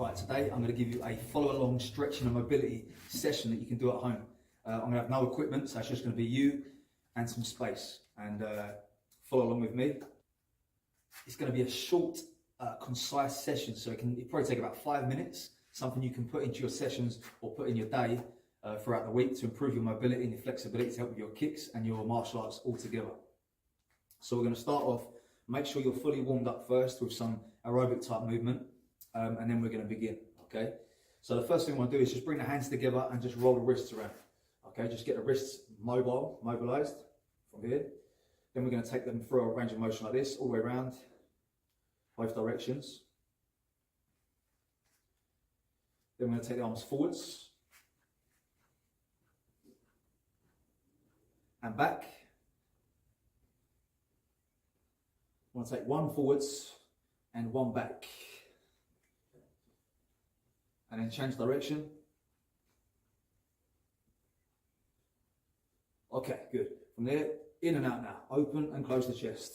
Alright, today I'm going to give you a follow-along stretching and mobility session that you can do at home. I'm going to have no equipment, so it's just going to be you and some space. And follow along with me. It's going to be a short, concise session, so it'll probably take about 5 minutes. Something you can put into your sessions or put in your day throughout the week to improve your mobility and your flexibility, to help with your kicks and your martial arts all together. So we're going to start off, make sure you're fully warmed up first with some aerobic type movement. And then we're going to begin, okay? So the first thing I want to do is just bring the hands together and just roll the wrists around, okay? Just get the wrists mobilized from here. Then we're going to take them through a range of motion like this, all the way around, both directions. Then we're going to take the arms forwards and back. I want to take one forwards and one back. And then change direction. Okay, good. From there, in and out now. Open and close the chest.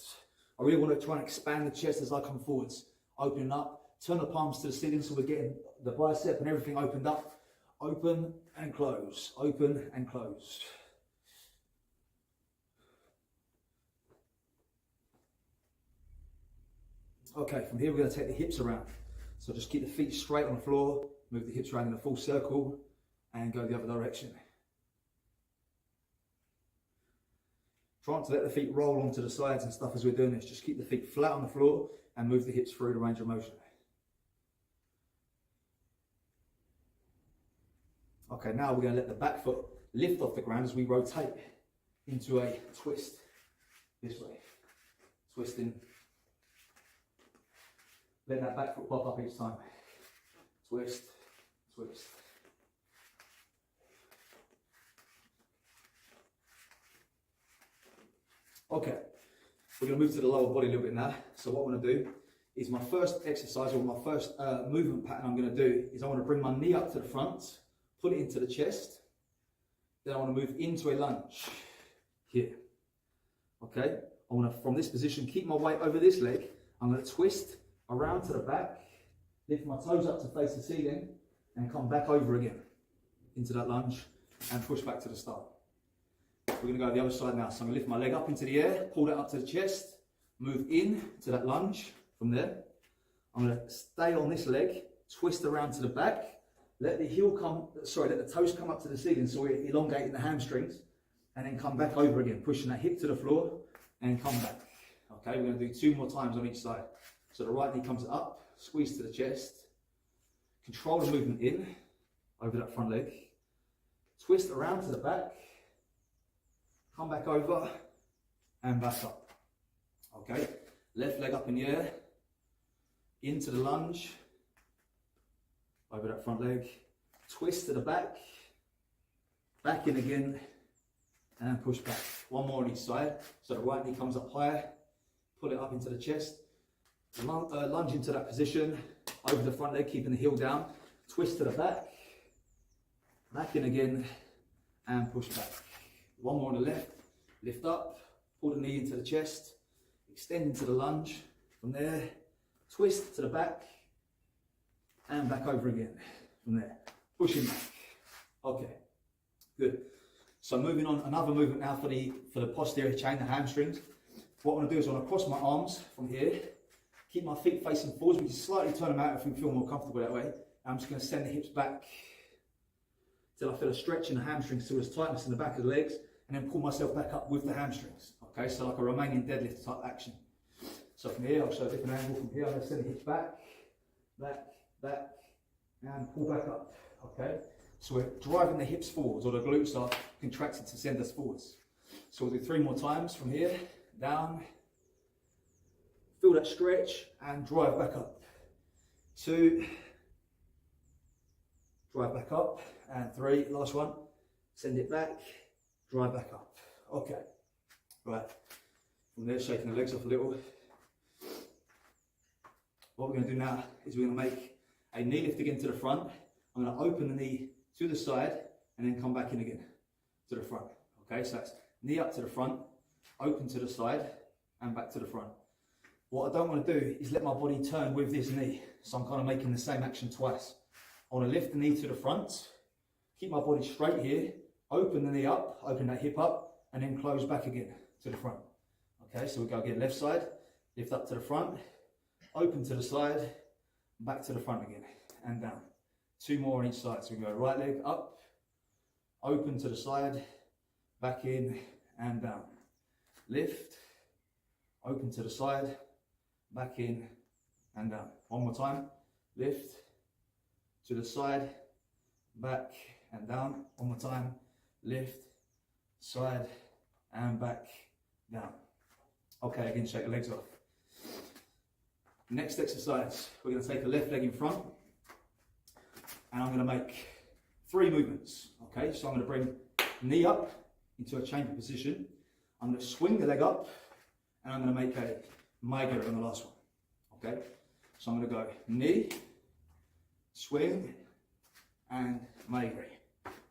I really want to try and expand the chest as I come forwards. Opening up, turn the palms to the ceiling so we're getting the bicep and everything opened up. Open and close, open and close. Okay, from here we're going to take the hips around. So just keep the feet straight on the floor. Move the hips around in a full circle and go the other direction. Try not to let the feet roll onto the sides and stuff as we're doing this. Just keep the feet flat on the floor and move the hips through the range of motion. Okay, now we're going to let the back foot lift off the ground as we rotate into a twist this way. Twisting. Let that back foot pop up each time. Twist, twist. Okay, we're going to move to the lower body a little bit now. So what I want to do is my first exercise, or my first movement pattern I'm going to do is I want to bring my knee up to the front, put it into the chest. Then I want to move into a lunge here. Okay, I want to, from this position, keep my weight over this leg. I'm going to twist around to the back, lift my toes up to face the ceiling, and come back over again into that lunge and push back to the start. We're going to go the other side now. So I'm going to lift my leg up into the air, pull that up to the chest, move in to that lunge from there. I'm going to stay on this leg, twist around to the back, let the toes come up to the ceiling so we're elongating the hamstrings, and then come back over again, pushing that hip to the floor and come back. Okay, we're going to do 2 more times on each side. So the right knee comes up, squeeze to the chest, control the movement in, over that front leg, twist around to the back, come back over, and back up. Okay, left leg up in the air, into the lunge, over that front leg, twist to the back, back in again, and push back. 1 more on each side. So the right knee comes up higher, pull it up into the chest, lunge into that position, over the front leg, keeping the heel down, twist to the back in again, and push back. 1 more on the left, lift up, pull the knee into the chest, extend into the lunge, from there, twist to the back, and back over again, from there, pushing back. Okay, good. So moving on, another movement now for the posterior chain, the hamstrings. What I want to do is I want to cross my arms from here, keep my feet facing forwards. We can slightly turn them out if we feel more comfortable that way. I'm just going to send the hips back till I feel a stretch in the hamstrings, till there's tightness in the back of the legs, and then pull myself back up with the hamstrings. Okay, so like a Romanian deadlift type action. So from here, I'll show a different angle. From here, I'm going to send the hips back, and pull back up. Okay, so we're driving the hips forwards, or the glutes are contracted to send us forwards. So we'll do 3 more times from here, down. Feel that stretch and drive back up. 2, drive back up, and 3, last one, send it back, drive back up. Okay, right, from there shaking the legs off a little. What we're going to do now is we're going to make a knee lift again to the front. I'm going to open the knee to the side and then come back in again to the front. Okay, so that's knee up to the front, open to the side and back to the front. What I don't want to do is let my body turn with this knee. So I'm kind of making the same action twice. I want to lift the knee to the front, keep my body straight here, open the knee up, open that hip up, and then close back again to the front. Okay, so we go again, left side, lift up to the front, open to the side, back to the front again, and down. 2 more on each side. So we go right leg up, open to the side, back in and down. Lift, open to the side, back in and down. One more time. Lift, to the side, back and down. One more time. Lift, side and back, down. Okay, again, shake the legs off. Next exercise, we're going to take a left leg in front and I'm going to make 3 movements. Okay, so I'm going to bring knee up into a chamber position. I'm going to swing the leg up and I'm going to make a migraine on the last one. Okay, so I'm going to go knee, swing and migraine,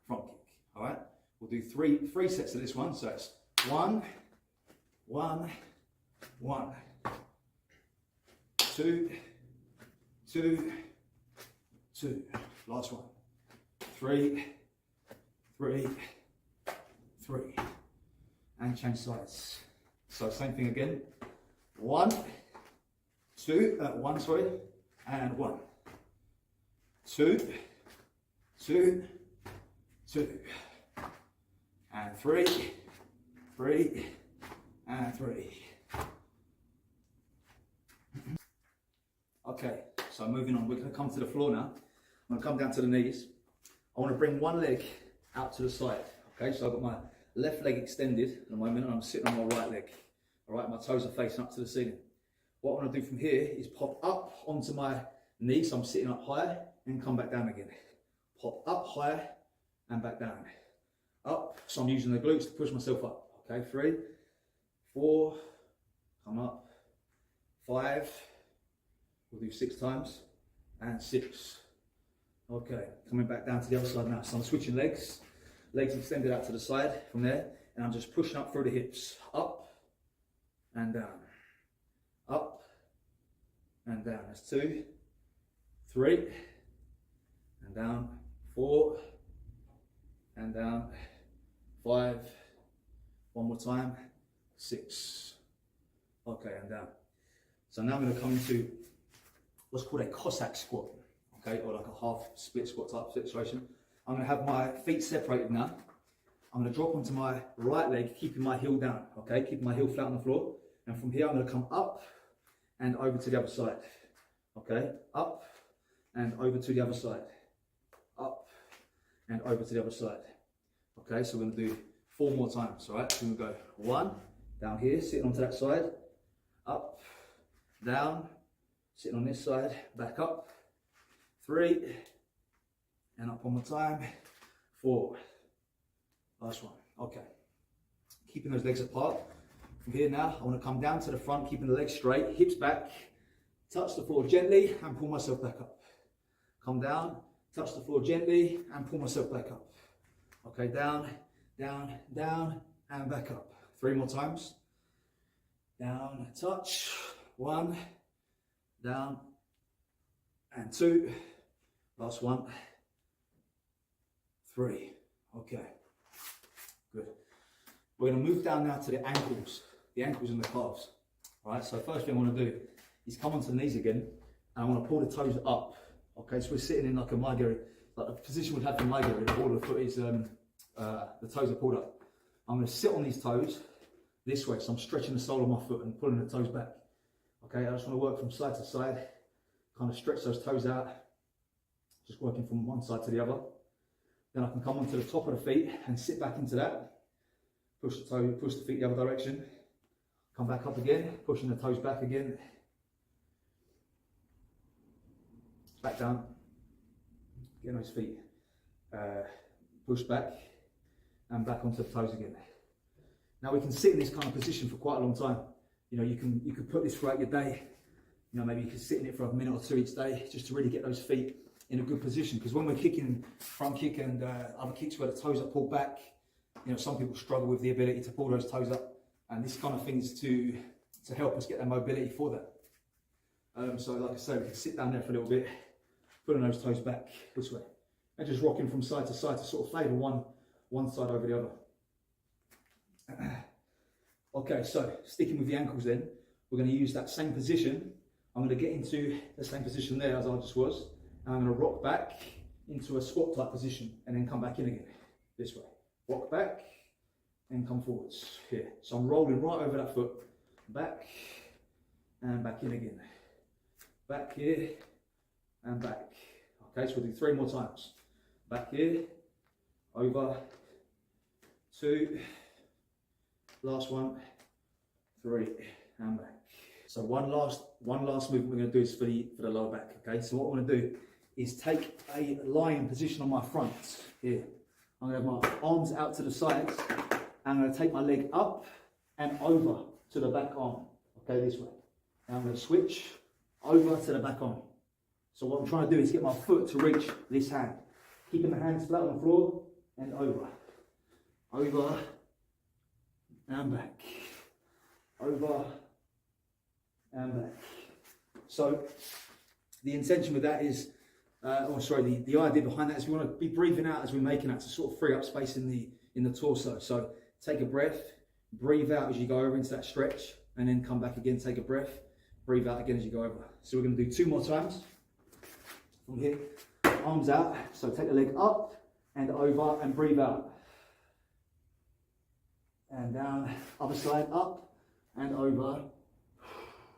front kick. All right, we'll do three sets of this one. So it's 1, 1, 1, 2, 2, 2. Last one. 3, 3, 3. And change sides. So same thing again. 1, 2, 1, sorry, and 1. 2, 2, 2. And 3, 3, and 3. Okay, so moving on, we're going to come to the floor now. I'm going to come down to the knees. I want to bring one leg out to the side. Okay, so I've got my left leg extended at the moment and I'm sitting on my right leg. All right, my toes are facing up to the ceiling. What I want to do from here is pop up onto my knee, so I'm sitting up high and come back down again. Pop up high and back down. Up, so I'm using the glutes to push myself up. Okay, 3, 4, come up, 5, we'll do 6 times, and 6. Okay, coming back down to the other side now. So I'm switching legs extended out to the side from there, and I'm just pushing up through the hips, up and down, up and down. That's 2, 3, and down, 4, and down, 5, one more time, 6. Okay, and down. So now I'm going to come into what's called a Cossack squat, okay, or like a half split squat type situation. I'm going to have my feet separated now. I'm going to drop onto my right leg, keeping my heel down, okay, keeping my heel flat on the floor. And from here, I'm going to come up and over to the other side, okay, up and over to the other side, up and over to the other side. Okay, so we're going to do 4 more times, all right? So we're going to go 1, down here, sitting onto that side, up, down, sitting on this side, back up, 3, and up one more time, 4. Last one, okay. Keeping those legs apart. From here now, I want to come down to the front, keeping the legs straight, hips back, touch the floor gently, and pull myself back up. Come down, touch the floor gently, and pull myself back up. Okay, down, down, down, and back up. 3 more times. Down, touch, 1, down, and 2. Last one, 3. Okay, good. We're going to move down now to the ankles and the calves. All right, so first thing I want to do is come onto the knees again, and I want to pull the toes up. Okay, so we're sitting in like a migraine, like a position we'd have in migraine, where all the foot is, the toes are pulled up. I'm going to sit on these toes this way, so I'm stretching the sole of my foot and pulling the toes back. Okay, I just want to work from side to side, kind of stretch those toes out, just working from one side to the other. Then I can come onto the top of the feet and sit back into that. Push the feet the other direction. Come back up again, pushing the toes back again. Back down. Getting those feet pushed back and back onto the toes again. Now we can sit in this kind of position for quite a long time. You know, you could put this throughout your day. You know, maybe you could sit in it for a minute or 2 each day just to really get those feet in a good position. Because when we're kicking front kick and other kicks where the toes are pulled back, you know, some people struggle with the ability to pull those toes up, and this kind of things to help us get that mobility for that. So like I say, we can sit down there for a little bit, putting those toes back this way, and just rocking from side to sort of favour one side over the other. Okay, so sticking with the ankles then, we're going to use that same position. I'm going to get into the same position there as I just was, and I'm going to rock back into a squat type position and then come back in again, this way. Rock back and come forwards, here. So I'm rolling right over that foot, back and back in again. Back here and back. Okay, so we'll do 3 more times. Back here, over, 2, last one, 3, and back. So one last movement we're going to do is for the lower back. Okay, so what I'm going to do is take a lying position on my front here. I'm going to have my arms out to the sides. I'm going to take my leg up and over to the back arm. Okay, this way. And I'm going to switch over to the back arm. So what I'm trying to do is get my foot to reach this hand. Keeping the hands flat on the floor and over. Over and back. Over and back. So the intention with that is, the idea behind that is we want to be breathing out as we're making that to sort of free up space in the torso. So take a breath, breathe out as you go over into that stretch, and then come back again, take a breath, breathe out again as you go over. So we're going to do 2 more times. From here, arms out, so take the leg up and over and breathe out. And down, other side, up and over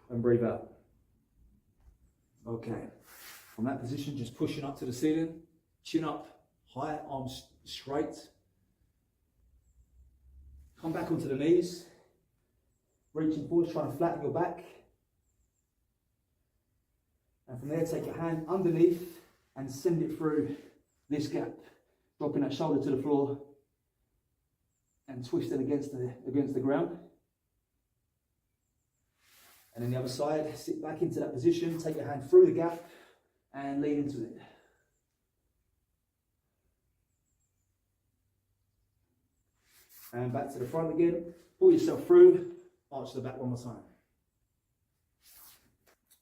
and breathe out. Okay, from that position, just pushing up to the ceiling, chin up, high, arms straight. Come back onto the knees, reaching forward, trying to flatten your back. And from there, take your hand underneath and send it through this gap, dropping that shoulder to the floor and twist it against the ground. And then the other side, sit back into that position, take your hand through the gap and lean into it. And back to the front again, pull yourself through, arch the back one more time.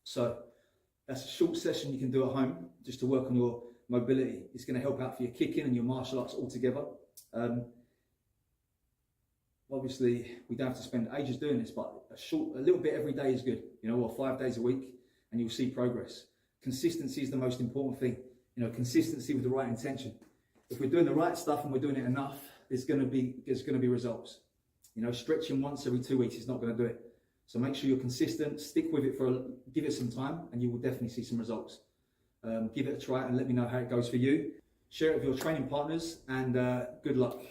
So that's a short session you can do at home just to work on your mobility. It's going to help out for your kicking and your martial arts altogether. Obviously, we don't have to spend ages doing this, but a little bit every day is good. You know, or 5 days a week, and you'll see progress. Consistency is the most important thing. You know, consistency with the right intention. If we're doing the right stuff and we're doing it enough, there's going to be results. You know, stretching once every 2 weeks is not going to do it. So make sure you're consistent. Stick with it give it some time, and you will definitely see some results. Give it a try and let me know how it goes for you. Share it with your training partners, and good luck.